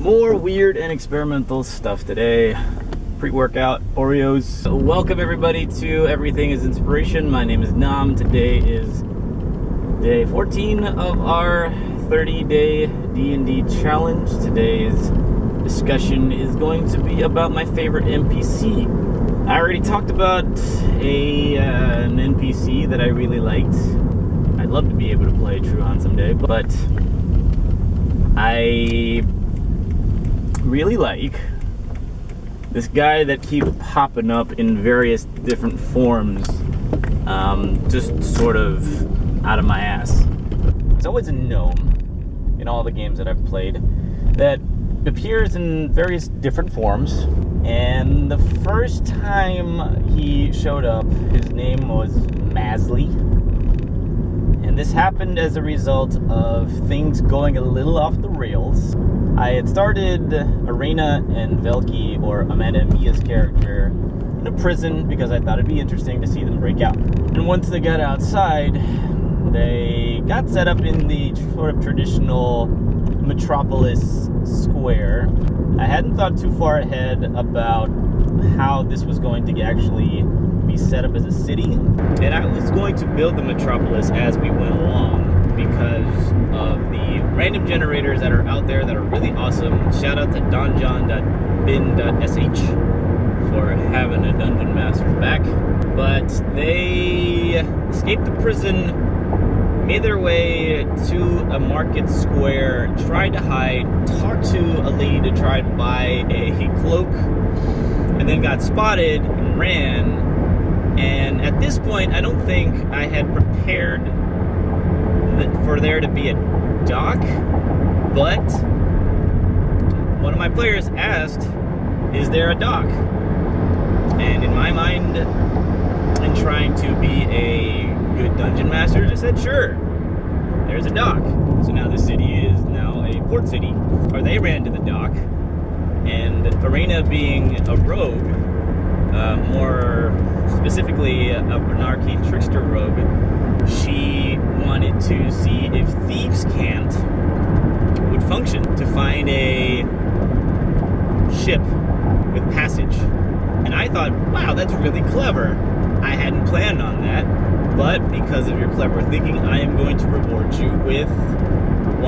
More weird and experimental stuff today. Pre-workout Oreos. Welcome everybody to Everything is Inspiration. My name is Nam. Today is day 14 of our 30-day D&D challenge. Today's discussion is going to be about my favorite NPC. I already talked about an NPC that I really liked. I'd love to be able to play Truhan someday, but I really like this guy that keeps popping up in various different forms, just sort of out of my ass. It's always a gnome in all the games that I've played that appears in various different forms. And the first time he showed up, his name was Masley. And this happened as a result of things going a little off the rails. I had started Arena and Velki, or Amanda and Mia's character, in a prison because I thought it'd be interesting to see them break out. And once they got outside, they got set up in the sort of traditional metropolis square. I hadn't thought too far ahead about how this was going to actually be set up as a city. And I was going to build the metropolis as we went along because of the random generators that are out there that are really awesome. Shout out to donjon.bin.sh for having a dungeon master's back. But they escaped the prison, made their way to a market square, tried to hide, talked to a lady to try to buy a cloak, and then got spotted and ran. And at this point, I don't think I had prepared for there to be a dock, but one of my players asked, is there a dock? And in my mind, in trying to be a good dungeon master, I said, sure, there's a dock. So now the city is now a port city. Or they ran to the dock, and Arena being a rogue, more specifically a Bernarcane trickster rogue, she wanted to see if Thieves' Cant would function to find a ship with passage. And I thought, wow, that's really clever. I hadn't planned on that, but because of your clever thinking, I am going to reward you with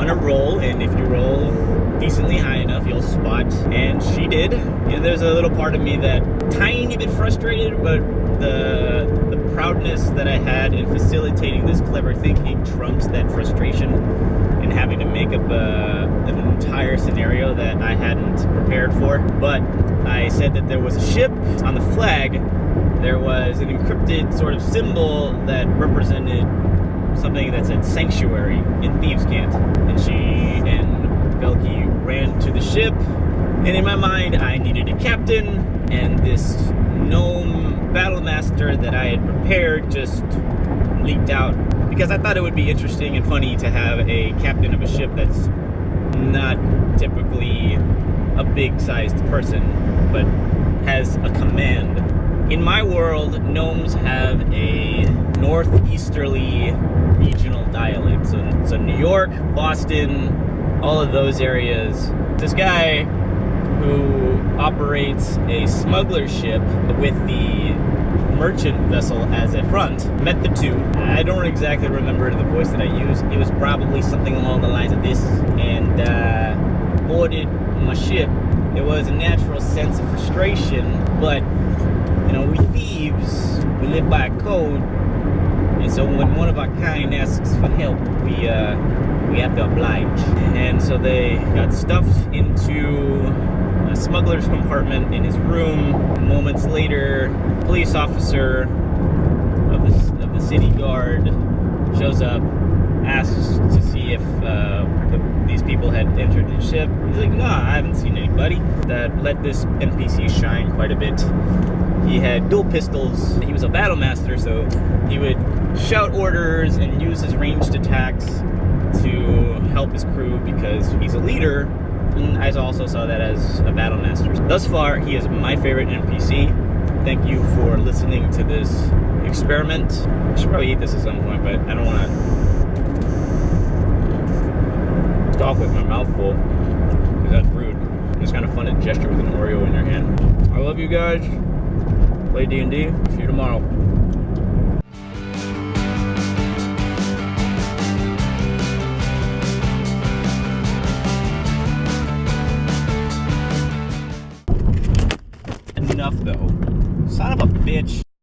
a roll, and if you roll decently high enough, you'll spot. And she did. And there's a little part of me that tiny bit frustrated, but the proudness that I had in facilitating this clever thinking trumps that frustration in having to make up an entire scenario that I hadn't prepared for. But I said that there was a ship on the flag. There was an encrypted sort of symbol that represented something that said sanctuary in Thieves' Cant. And she and Velki ran to the ship, and in my mind I needed a captain, and this gnome battle master that I had prepared just leaked out because I thought it would be interesting and funny to have a captain of a ship that's not typically a big sized person but has a command. In my world, gnomes have a northeasterly regional dialect. So New York, Boston, all of those areas. This guy who operates a smuggler ship with the merchant vessel as a front met the two. I don't exactly remember the voice that I used. It was probably something along the lines of this. And boarded my ship. There was a natural sense of frustration, but you know, we thieves, we live by a code, and so when one of our kind asks for help, we have to oblige. And so they got stuffed into a smuggler's compartment in his room. Moments later, a police officer of the city guard shows up, asks to see if these people had entered the ship. He's like, nah, I haven't seen anybody. That let this NPC shine quite a bit. He had dual pistols. He was a battle master, so he would shout orders and use his ranged attacks to help his crew because he's a leader. And I also saw that as a battle master. Thus far, he is my favorite NPC. Thank you for listening to this experiment. I should probably eat this at some point, but I don't want to talk with my mouth full because that's rude. It's kind of fun to gesture with an Oreo in your hand. I love you guys. Play D&D. See you tomorrow. Enough though. Son of a bitch.